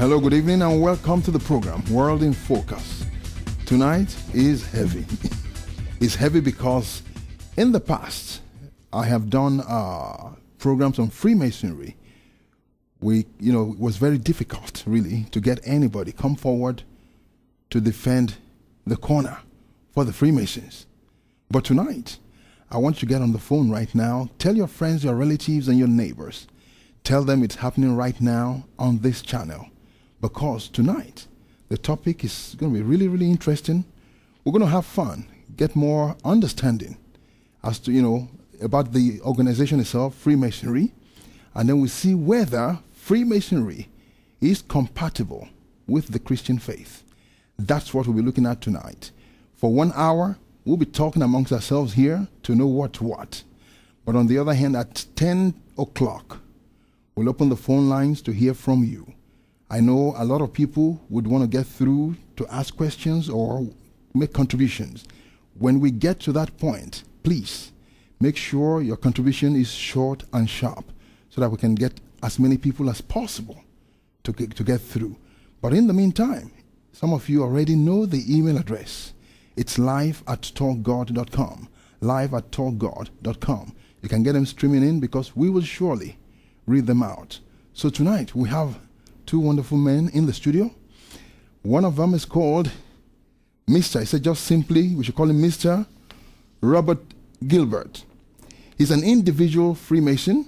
Hello, good evening, and welcome to the program, World in Focus. Tonight is heavy. It's heavy because in the past, I have done programs on Freemasonry. It was very difficult, really, to get anybody come forward to defend the corner for the Freemasons. But tonight, I want you to get on the phone right now. Tell your friends, your relatives, and your neighbors. Tell them it's happening right now on this channel. Because tonight, the topic is going to be really, really interesting. We're going to have fun, get more understanding as to, about the organization itself, Freemasonry. And then we see whether Freemasonry is compatible with the Christian faith. That's what we'll be looking at tonight. For 1 hour, we'll be talking amongst ourselves here to know what's what. But on the other hand, at 10 o'clock, we'll open the phone lines to hear from you. I know a lot of people would want to get through to ask questions or make contributions. When we get to that point, please make sure your contribution is short and sharp so that we can get as many people as possible to get through. But in the meantime, some of you already know the email address. It's live@talkgod.com, live@talkgod.com. You can get them streaming in because we will surely read them out. So tonight we have two wonderful men in the studio. One of them is called Mr. I said just simply, we should call him Mr. Robert Gilbert. He's an individual Freemason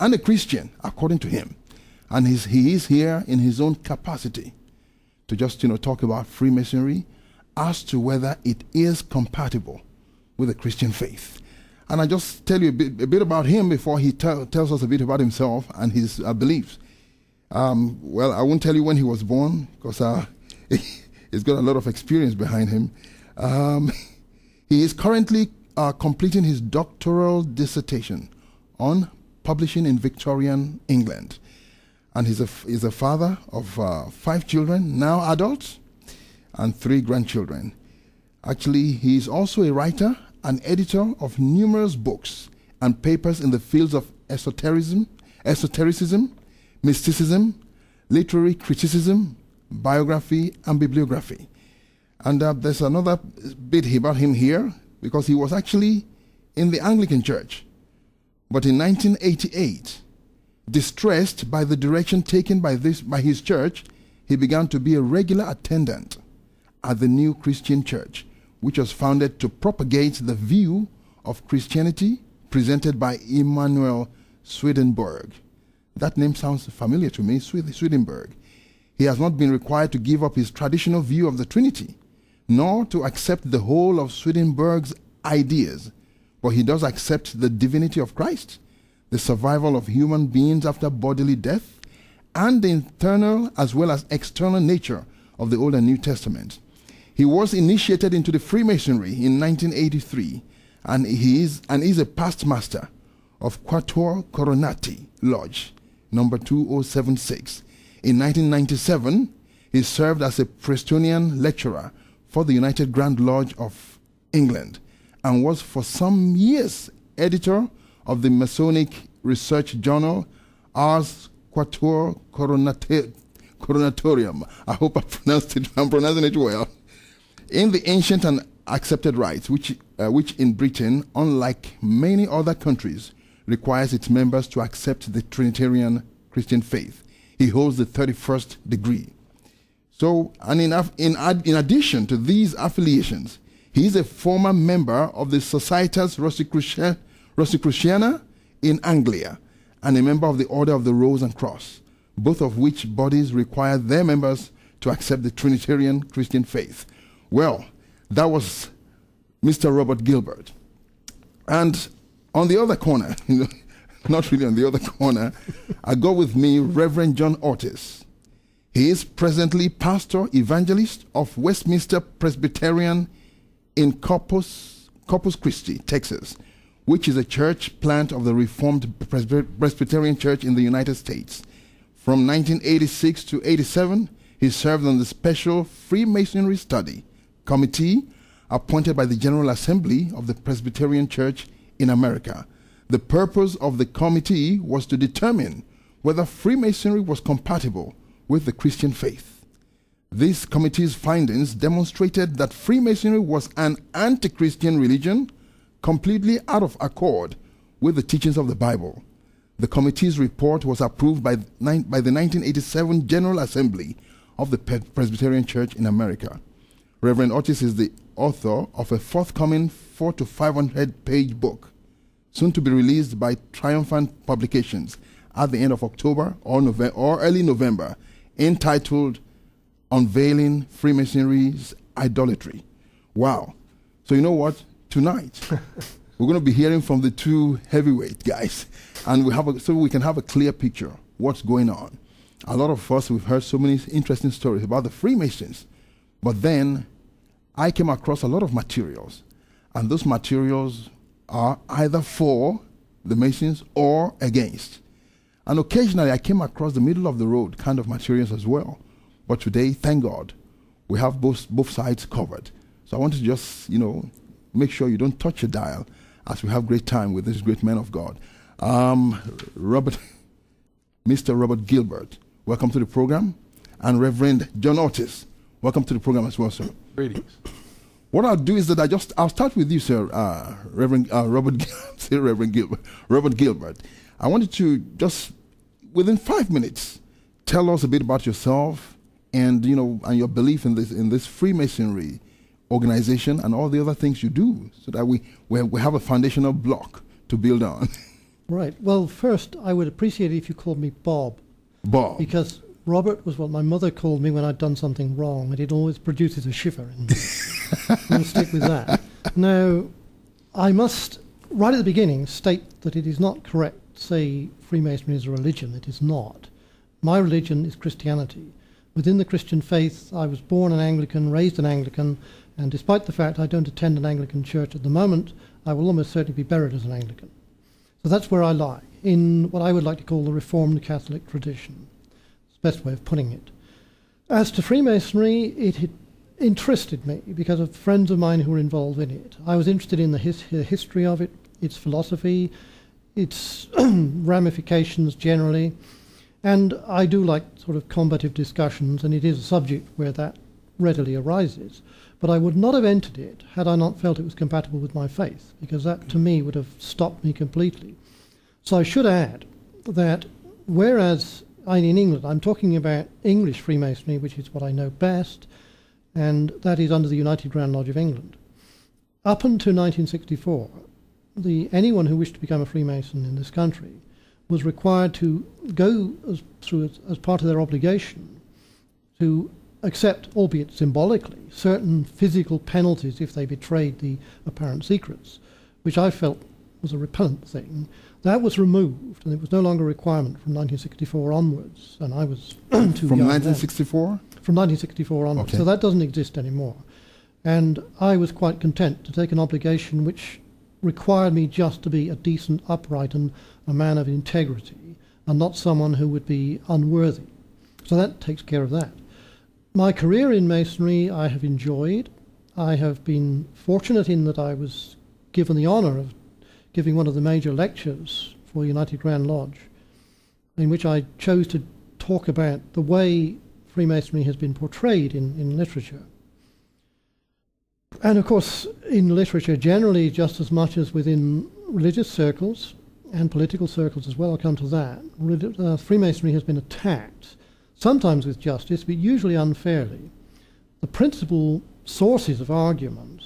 and a Christian, according to him. And he is here in his own capacity to just, talk about Freemasonry as to whether it is compatible with the Christian faith. And I just tell you a bit about him before he tells us a bit about himself and his beliefs. Well, I won't tell you when he was born because he's got a lot of experience behind him. He is currently completing his doctoral dissertation on publishing in Victorian England. And he's a father of 5 children, now adults, and 3 grandchildren. Actually, he is also a writer and editor of numerous books and papers in the fields of esotericism, mysticism, literary criticism, biography, and bibliography. And there's another bit about him here, because he was actually in the Anglican Church. But in 1988, distressed by the direction taken by his church, he began to be a regular attendant at the New Christian Church, which was founded to propagate the view of Christianity presented by Emanuel Swedenborg. That name sounds familiar to me, Swedenborg. He has not been required to give up his traditional view of the Trinity, nor to accept the whole of Swedenborg's ideas, but he does accept the divinity of Christ, the survival of human beings after bodily death, and the internal as well as external nature of the Old and New Testament. He was initiated into the Freemasonry in 1983, and he is a past master of Quattuor Coronati Lodge, number 2076. In 1997, he served as a Prestonian lecturer for the United Grand Lodge of England and was for some years editor of the Masonic research journal Ars Quattuor Coronatorium. I hope I'm pronouncing it well. In the ancient and accepted rites, which in Britain, unlike many other countries, requires its members to accept the Trinitarian Christian faith. He holds the 31st degree. So, and in addition to these affiliations, he is a former member of the Societas Rosicruciana in Anglia and a member of the Order of the Rose and Cross, both of which bodies require their members to accept the Trinitarian Christian faith. Well, that was Mr. Robert Gilbert. And on the other corner, not really on the other corner, I got with me Reverend John Ortiz. He is presently pastor evangelist of Westminster Presbyterian in Corpus Christi, Texas, which is a church plant of the Reformed Presbyterian Church in the United States. From 1986 to 87, he served on the Special Freemasonry Study Committee appointed by the General Assembly of the Presbyterian Church in America. The purpose of the committee was to determine whether Freemasonry was compatible with the Christian faith. This committee's findings demonstrated that Freemasonry was an anti-Christian religion, completely out of accord with the teachings of the Bible. The committee's report was approved by the 1987 General Assembly of the Presbyterian Church in America. Reverend Otis is the author of a forthcoming 400 to 500-page book, soon to be released by Triumphant Publications at the end of October or early November, entitled Unveiling Freemasonry's Idolatry. Wow. So you know what? Tonight, we're going to be hearing from the two heavyweight guys, and so we can have a clear picture what's going on. A lot of us, we've heard so many interesting stories about the Freemasons, but then I came across a lot of materials, and those materials are either for the Masons or against. And occasionally I came across the middle of the road kind of materials as well. But today, thank God, we have both sides covered. So I want to just, make sure you don't touch a dial as we have great time with this great man of God. Mr. Robert Gilbert, welcome to the program. And Reverend John Otis, welcome to the program as well, sir. Greetings. What I'll do is that I'll start with you, sir, Reverend Gilbert. I wanted to just, within 5 minutes, tell us a bit about yourself and and your belief in this Freemasonry organization and all the other things you do, so that we have a foundational block to build on. Right. Well, first, I would appreciate it if you called me Bob. Bob. Because Robert was what my mother called me when I'd done something wrong, and it always produces a shiver in me. We'll stick with that. Now, I must, right at the beginning, state that it is not correct to say Freemasonry is a religion. It is not. My religion is Christianity. Within the Christian faith, I was born an Anglican, raised an Anglican, and despite the fact I don't attend an Anglican church at the moment, I will almost certainly be buried as an Anglican. So that's where I lie, in what I would like to call the Reformed Catholic tradition. It's the best way of putting it. As to Freemasonry, it interested me because of friends of mine who were involved in it. I was interested in the history of it, its philosophy, its ramifications generally, and I do like sort of combative discussions, and it is a subject where that readily arises. But I would not have entered it had I not felt it was compatible with my faith, because that to me would have stopped me completely. So I should add that whereas in England, I'm talking about English Freemasonry, which is what I know best, and that is under the United Grand Lodge of England. Up until 1964, anyone who wished to become a Freemason in this country was required to go as part of their obligation to accept, albeit symbolically, certain physical penalties if they betrayed the apparent secrets, which I felt was a repellent thing. That was removed, and it was no longer a requirement from 1964 onwards, and I was too young. From 1964? From 1964 onwards, okay. So that doesn't exist anymore. And I was quite content to take an obligation which required me just to be a decent, upright, and a man of integrity, and not someone who would be unworthy. So that takes care of that. My career in Masonry I have enjoyed. I have been fortunate in that I was given the honour of giving one of the major lectures for United Grand Lodge, in which I chose to talk about the way Freemasonry has been portrayed in literature. And of course, in literature generally, just as much as within religious circles and political circles as well, I'll come to that, Freemasonry has been attacked, sometimes with justice, but usually unfairly. The principal sources of argument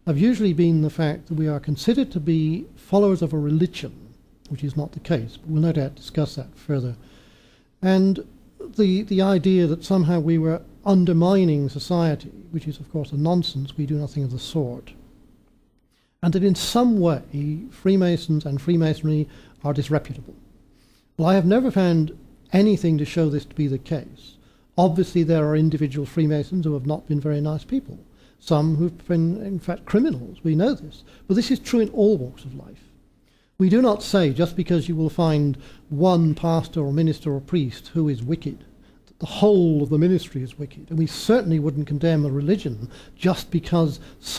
have usually been the fact that we are considered to be followers of a religion, which is not the case, but we'll no doubt discuss that further. And the idea that somehow we were undermining society, which is of course a nonsense. We do nothing of the sort. And that in some way Freemasons and Freemasonry are disreputable. Well, I have never found anything to show this to be the case. Obviously there are individual Freemasons who have not been very nice people. Some who've been in fact criminals, we know this. But this is true in all walks of life. We do not say just because you will find one pastor or minister or priest who is wicked, the whole of the ministry is wicked. And we certainly wouldn't condemn a religion just because some